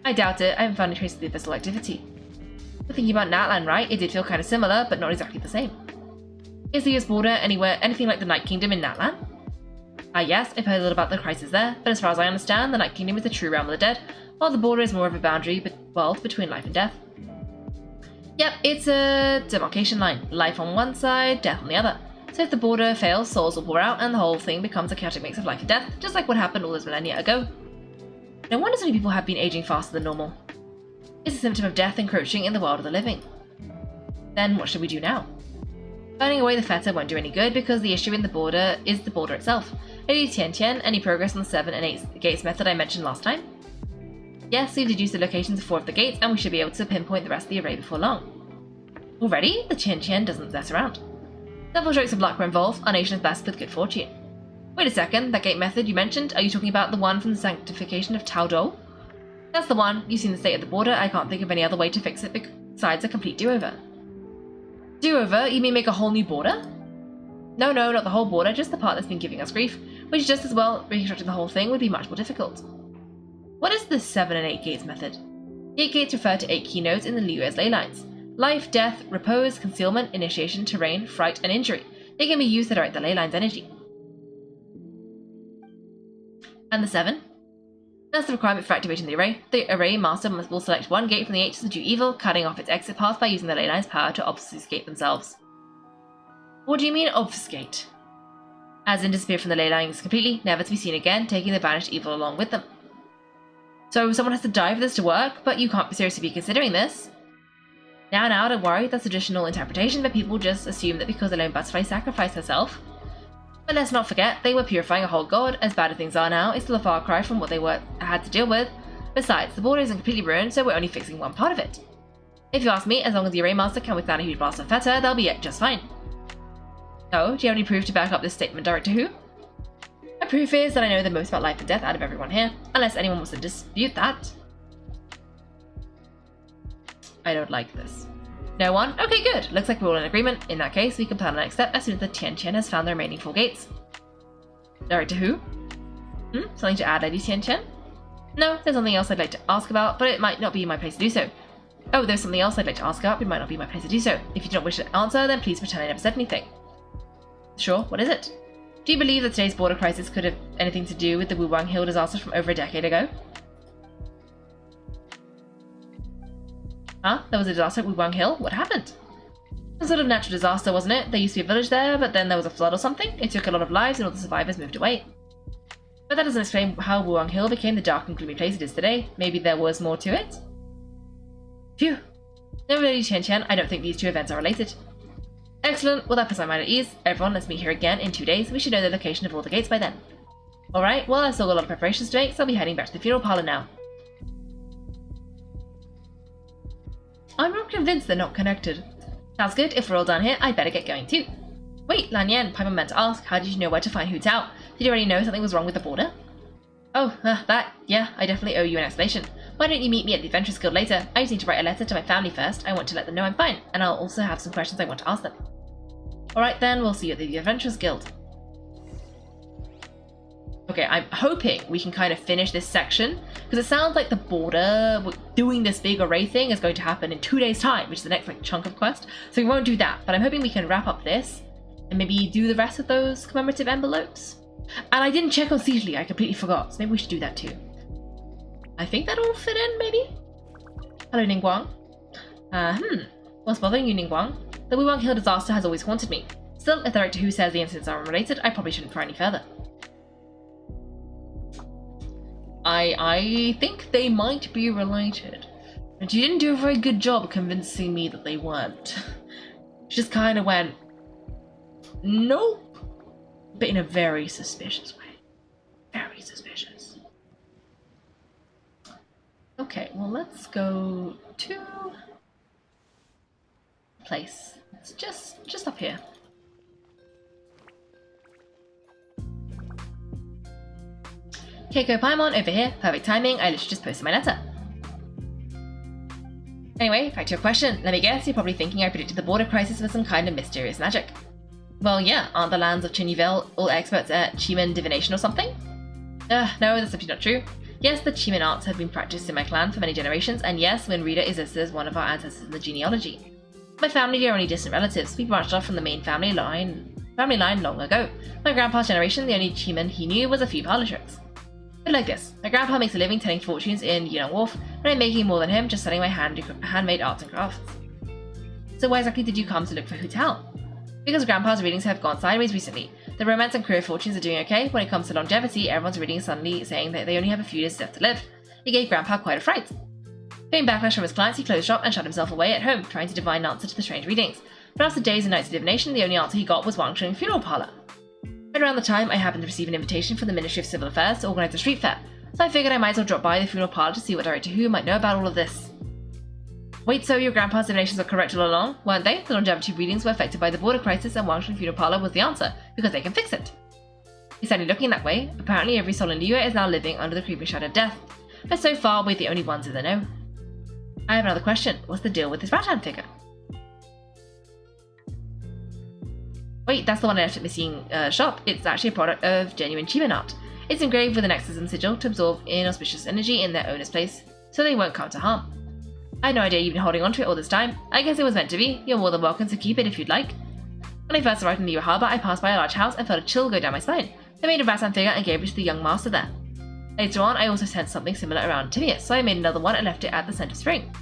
I doubt it. I haven't found any trace of the abyssal activity. But thinking about Natlan, right? It did feel kind of similar, but not exactly the same. Is the US border anything like the Night Kingdom in Natlan? Yes, I've heard a little about the crisis there, but as far as I understand, the Night Kingdom is the true realm of the dead, while the border is more of a boundary world between life and death. Yep, it's a demarcation line. Life on one side, death on the other. So if the border fails, souls will pour out, and the whole thing becomes a chaotic mix of life and death, just like what happened all those millennia ago. No wonder so many people have been aging faster than normal. It's a symptom of death encroaching in the world of the living. Then what should we do now? Burning away the feta won't do any good because the issue in the border is the border itself. Lady Tian, any progress on the 7 and 8 gates method I mentioned last time? Yes, we've deduced the locations of 4 of the gates and we should be able to pinpoint the rest of the array before long. Already? The Tian doesn't mess around. Several strokes of luck were involved, our nation is blessed with good fortune. Wait a second, that gate method you mentioned, are you talking about the one from the sanctification of Tao Do? That's the one. You've seen the state of the border, I can't think of any other way to fix it besides a complete do-over. Do-over? You mean make a whole new border? No, not the whole border, just the part that's been giving us grief, which is just as well reconstructing the whole thing would be much more difficult. What is the 7 and 8 gates method? The 8 gates refer to 8 key nodes in the Liyue's ley lines. Life, death, repose, concealment, initiation, terrain, fright, and injury. They can be used to direct the ley line's energy. And the 7? That's the requirement for activating the array. The array master will select one gate from the 8 to subdue evil, cutting off its exit path by using the ley line's power to obfuscate themselves. What do you mean, obfuscate? As in disappear from the ley lines completely, never to be seen again, taking the banished evil along with them. So someone has to die for this to work, but you can't seriously be considering this. Now, don't worry, that's traditional interpretation, but people just assume that because the lone butterfly sacrificed herself. But let's not forget, they were purifying a whole god. As bad as things are now, it's still a far cry from what they had to deal with. Besides, the border isn't completely ruined, so we're only fixing one part of it. If you ask me, as long as the array master can withstand a huge blast of Feta, they'll be just fine. So, do you have any proof to back up this statement, Director Hu? My proof is that I know the most about life and death out of everyone here, unless anyone wants to dispute that. I don't like this. No one? Okay, good. Looks like we're all in agreement. In that case, we can plan the next step as soon as the Tian has found the remaining 4 gates. Director Hu? Something to add, Lady Tian? No, there's something else I'd like to ask about, but it might not be my place to do so. Oh, there's something else I'd like to ask about, but it might not be my place to do so. If you do not wish to answer, then please pretend I never said anything. Sure, what is it? Do you believe that today's border crisis could have anything to do with the Wu Wang Hill disaster from over a decade ago? Huh? There was a disaster at Wu Wang Hill? What happened? Some sort of natural disaster, wasn't it? There used to be a village there, but then there was a flood or something. It took a lot of lives and all the survivors moved away. But that doesn't explain how Wu Wang Hill became the dark and gloomy place it is today. Maybe there was more to it? Phew. No, Lady Tian, I don't think these 2 events are related. Excellent, well that puts my mind at ease. Everyone, let's meet here again in 2 days. We should know the location of all the gates by then. Alright, well I've still got a lot of preparations to make, so I'll be heading back to the funeral parlour now. I'm not convinced they're not connected. Sounds good, if we're all done here, I'd better get going too. Wait, Lan Yan, Paimon meant to ask, how did you know where to find Hu Tao? Did you already know something was wrong with the border? Oh, yeah, I definitely owe you an explanation. Why don't you meet me at the Adventurers Guild later? I just need to write a letter to my family first. I want to let them know I'm fine, and I'll also have some questions I want to ask them. Alright then, we'll see you at the Adventurers Guild. Okay, I'm hoping we can kind of finish this section, because it sounds like the border, doing this big array thing is going to happen in 2 days' time, which is the next chunk of quest, so we won't do that, but I'm hoping we can wrap up this, and maybe do the rest of those commemorative envelopes. And I didn't check on Seedly, I completely forgot, so maybe we should do that too. I think that'll fit in, maybe? Hello, Ningguang. What's bothering you, Ningguang? The Wu Wang Hill disaster has always haunted me. Still, if Director Hu says the incidents are unrelated, I probably shouldn't pry any further. I think they might be related. But you didn't do a very good job convincing me that they weren't. Just kind of went, nope. But in a very suspicious way. Very suspicious. Okay, well let's go to place. It's just up here. Kaiko Paimon over here. Perfect timing. I literally just posted my letter. Anyway, back to your question. Let me guess, you're probably thinking I predicted the border crisis with some kind of mysterious magic. Well, yeah, aren't the lands of Chinyville all experts at Chiman divination or something? No, that's simply not true. Yes, the Chiman arts have been practiced in my clan for many generations, and yes, Winrita is listed as one of our ancestors in the genealogy. My family are only distant relatives. We branched off from the main family line long ago. My grandpa's generation, the only Chiman he knew was a few parlor tricks. But like this, my grandpa makes a living telling fortunes in Yunnan Wharf, and I'm making more than him just selling my handmade arts and crafts. So why exactly did you come to look for Hu Tao? Because Grandpa's readings have gone sideways recently. The romance and career fortunes are doing okay. When it comes to longevity, everyone's reading is suddenly saying that they only have a few years left to live. It gave Grandpa quite a fright. Fearing backlash from his clients, he closed shop and shut himself away at home, trying to divine an answer to the strange readings. But after days and nights of divination, the only answer he got was Wangsheng Funeral Parlour. Right around the time, I happened to receive an invitation from the Ministry of Civil Affairs to organise a street fair, so I figured I might as well drop by the funeral parlour to see what Director Hu might know about all of this. Wait, so your grandpa's divinations were correct all along, weren't they? The longevity readings were affected by the border crisis and Wangsheng Funeral Parlour was the answer, because they can fix it. He's certainly looking that way. Apparently every soul in Liyue is now living under the creeping shadow of death, but so far we're the only ones in the know. I have another question. What's the deal with this Rattan figure? Wait, that's the one I left at missing shop. It's actually a product of genuine Chiban art. It's engraved with an exorcism sigil to absorb inauspicious energy in their owner's place, so they won't come to harm. I had no idea you've been holding onto it all this time. I guess it was meant to be. You're more than welcome to keep it if you'd like. When I first arrived in the harbour, I passed by a large house and felt a chill go down my spine. I made a rattan figure and gave it to the young master there. Later on, I also sensed something similar around Tibius, so I made another one and left it at the centre spring.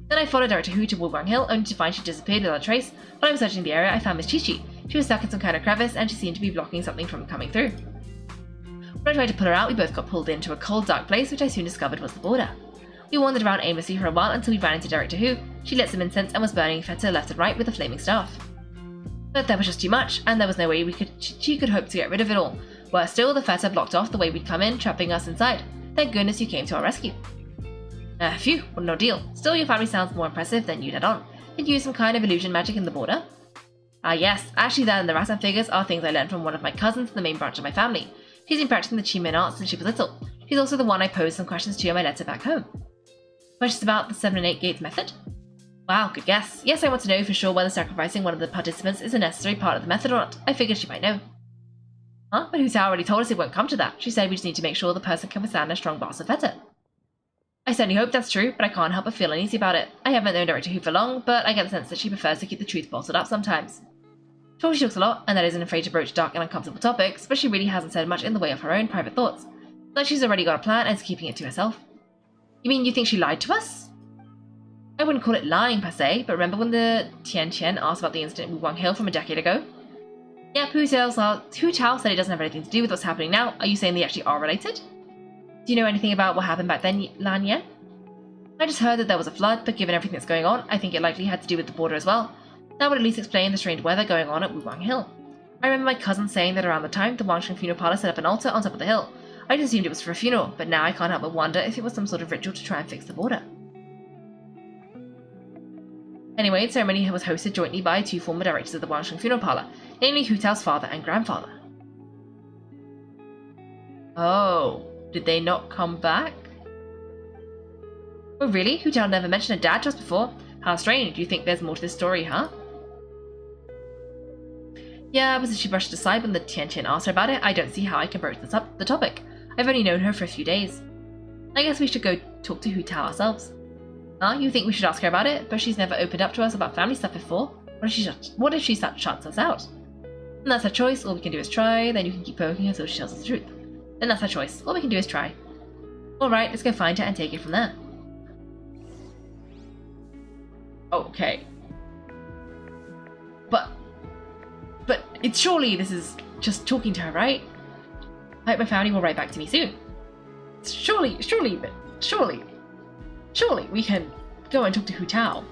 Then I followed Director Hu to Woodwang Hill, only to find she disappeared without a trace. While I was searching the area, I found Miss QiQi. She was stuck in some kind of crevice, and she seemed to be blocking something from coming through. When I tried to pull her out, we both got pulled into a cold, dark place, which I soon discovered was the border. We wandered around aimlessly for a while until we ran into Director Hu. She lit some incense and was burning Feta left and right with a flaming staff. But that was just too much, and there was no way she could hope to get rid of it all. Worse still, the Feta blocked off the way we'd come in, trapping us inside. Thank goodness you came to our rescue. Phew, what an ordeal. Still, your family sounds more impressive than you'd had on. Did you use some kind of illusion magic in the border? Yes. Actually, that and the rattan figures are things I learned from one of my cousins in the main branch of my family. She's been practicing the Chiban art since she was little. She's also the one I posed some questions to in my letter back home. Questions about the 7 and 8 gates method? Wow, good guess. Yes, I want to know for sure whether sacrificing one of the participants is a necessary part of the method or not. I figured she might know. Huh? But Hu Tao already told us it won't come to that. She said we just need to make sure the person can withstand a strong blast of Feta. I certainly hope that's true, but I can't help but feel uneasy about it. I haven't known Director Hu for long, but I get the sense that she prefers to keep the truth bottled up sometimes. Sure, she talks a lot, and that isn't afraid to broach dark and uncomfortable topics, but she really hasn't said much in the way of her own private thoughts. Like she's already got a plan and is keeping it to herself. You mean you think she lied to us? I wouldn't call it lying per se, but remember when the Tian asked about the incident with Wang Hill from a decade ago? Yep, Hu Tao said it doesn't have anything to do with what's happening now. Are you saying they actually are related? Do you know anything about what happened back then, Lan Yan? I just heard that there was a flood, but given everything that's going on, I think it likely had to do with the border as well. That would at least explain the strange weather going on at Woodwang Hill. I remember my cousin saying that around the time, the Wangshan funeral parlor set up an altar on top of the hill. I just assumed it was for a funeral, but now I can't help but wonder if it was some sort of ritual to try and fix the border. Anyway, the ceremony was hosted jointly by 2 former directors of the Wangshan funeral parlor, namely Hu Tao's father and grandfather. Oh, did they not come back? Oh really? Hu Tao never mentioned a dad to us before. How strange. Do you think there's more to this story, huh? Yeah, but since she brushed it aside when the Tian asked her about it, I don't see how I can broach the topic. I've only known her for a few days. I guess we should go talk to Hu Tao ourselves. Huh? You think we should ask her about it? But she's never opened up to us about family stuff before. What if she shuts us out? And that's her choice. All we can do is try. Then you can keep poking her until she tells us the truth. Then that's her choice. All we can do is try. Alright, let's go find her and take it from there. Okay. But it's surely this is just talking to her, right? I hope my family will write back to me soon. Surely we can go and talk to Hu Tao.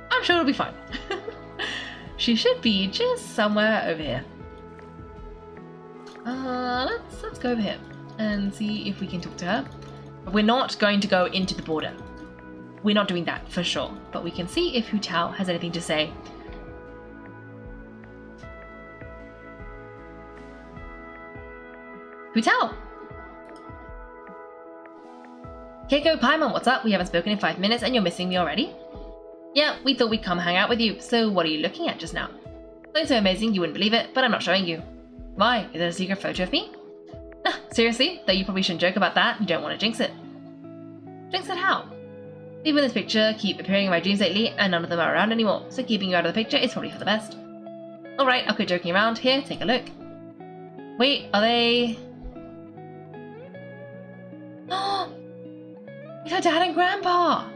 I'm sure it'll be fine. She should be just somewhere over here. Let's go over here and see if we can talk to her. But we're not going to go into the border. We're not doing that for sure. But we can see if Hu Tao has anything to say. Hu Tao! Kaiko, Paimon, what's up? We haven't spoken in 5 minutes and you're missing me already? Yeah, we thought we'd come hang out with you, so what are you looking at just now? Something so amazing you wouldn't believe it, but I'm not showing you. Why? Is it a secret photo of me? Nah, seriously? Though you probably shouldn't joke about that, you don't want to jinx it. Jinx it how? People in this picture keep appearing in my dreams lately, and none of them are around anymore, so keeping you out of the picture is probably for the best. Alright, I'll quit joking around. Here, take a look. Wait, are they... It's her dad and grandpa!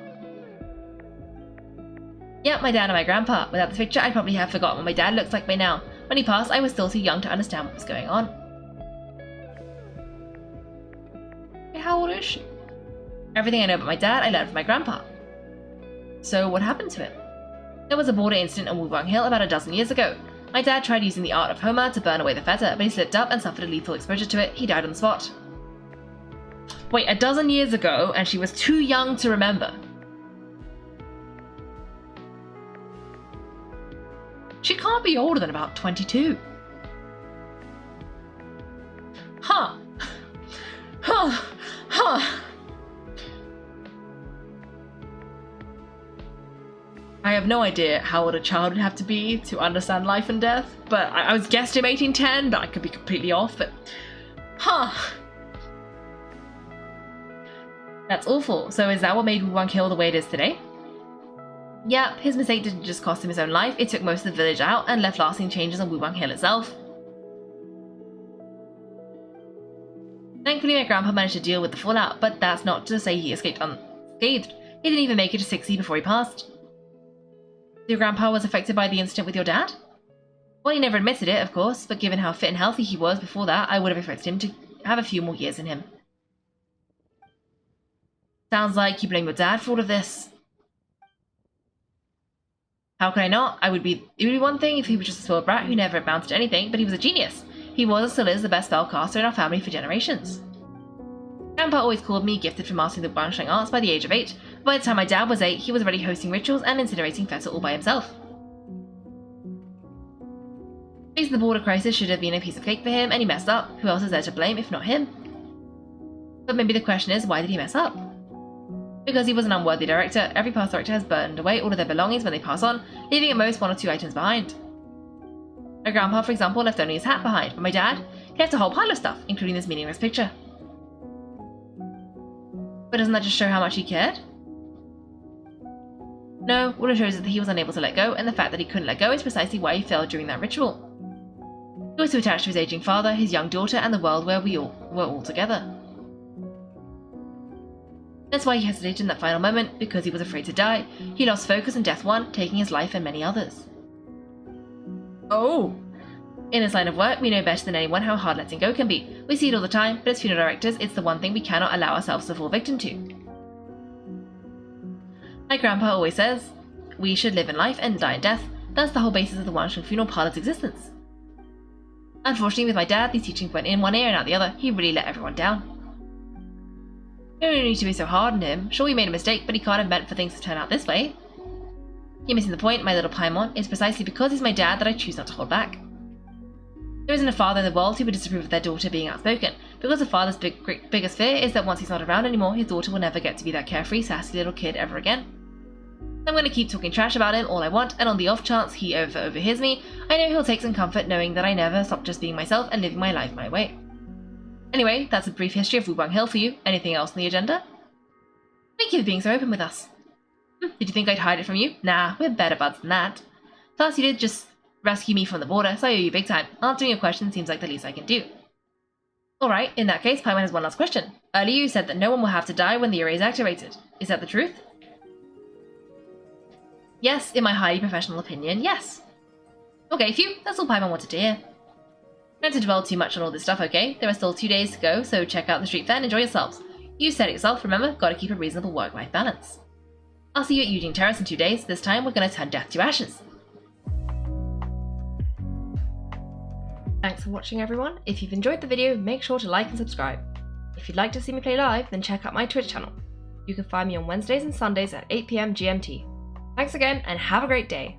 Yep, my dad and my grandpa. Without this picture, I'd probably have forgotten what my dad looks like by now. When he passed, I was still too young to understand what was going on. How old is she? Everything I know about my dad, I learned from my grandpa. So what happened to him? There was a border incident on Woodwang Hill about a dozen years ago. My dad tried using the art of Homer to burn away the Feta, but he slipped up and suffered a lethal exposure to it. He died on the spot. Wait, a dozen years ago, and she was too young to remember. She can't be older than about 22. Huh. I have no idea how old a child would have to be to understand life and death, but I was guesstimating 10, but I could be completely off, but... Huh. That's awful. So is that what made Wu Wanghill the way it is today? Yep, his mistake didn't just cost him his own life, it took most of the village out and left lasting changes on Wu Wanghill itself. Thankfully my grandpa managed to deal with the fallout, but that's not to say he escaped unscathed. He didn't even make it to 60 before he passed. Your grandpa was affected by the incident with your dad? Well, he never admitted it, of course, but given how fit and healthy he was before that, I would have expected him to have a few more years in him. Sounds like you blame your dad for all of this. How could I not? It would be one thing if he was just a spoiled brat who never amounted to anything, but he was a genius. He was and still is the best spellcaster in our family for generations. Grandpa always called me gifted for mastering the Guangsheng arts by the age of 8, but by the time my dad was 8, he was already hosting rituals and incinerating Feta all by himself. Facing the border crisis should have been a piece of cake for him, and he messed up. Who else is there to blame if not him? But maybe the question is, why did he mess up? Because he was an unworthy director. Every past director has burned away all of their belongings when they pass on, leaving at most 1 or 2 items behind. My grandpa, for example, left only his hat behind, but my dad, he left a whole pile of stuff, including this meaningless picture. But doesn't that just show how much he cared? No, all it shows is that he was unable to let go, and the fact that he couldn't let go is precisely why he failed during that ritual. He was too attached to his aging father, his young daughter, and the world where we all were all together. That's why he hesitated in that final moment, because he was afraid to die. He lost focus and death won, taking his life and many others. Oh! In this line of work, we know better than anyone how hard letting go can be. We see it all the time, but as funeral directors, it's the one thing we cannot allow ourselves to fall victim to. Like Grandpa always says, we should live in life and die in death. That's the whole basis of the Wansheng funeral parlor's existence. Unfortunately, with my dad, these teachings went in one ear and out the other. He really let everyone down. You don't need to be so hard on him. Sure, we made a mistake, but he can't have meant for things to turn out this way. You're missing the point, my little Paimon. It's precisely because he's my dad that I choose not to hold back. There isn't a father in the world who would disapprove of their daughter being outspoken, because a father's biggest fear is that once he's not around anymore, his daughter will never get to be that carefree, sassy little kid ever again. I'm going to keep talking trash about him all I want, and on the off chance he overhears me, I know he'll take some comfort knowing that I never stopped just being myself and living my life my way. Anyway, that's a brief history of Wu Wanghill for you. Anything else on the agenda? Thank you for being so open with us. Did you think I'd hide it from you? Nah, we're better buds than that. Plus, you did just rescue me from the border, so I owe you big time. Answering your question seems like the least I can do. Alright, in that case, Paimon has one last question. Earlier you said that no one will have to die when the array is activated. Is that the truth? Yes, in my highly professional opinion, yes. Okay, phew, that's all Paimon wanted to hear. Don't have to dwell too much on all this stuff, okay? There are still 2 days to go, so check out the street fair and enjoy yourselves. You said it yourself, remember? Gotta keep a reasonable work-life balance. I'll see you at Eugene Terrace in 2 days. This time, we're gonna turn death to ashes. Thanks for watching, everyone. If you've enjoyed the video, make sure to like and subscribe. If you'd like to see me play live, then check out my Twitch channel. You can find me on Wednesdays and Sundays at 8 PM GMT. Thanks again, and have a great day.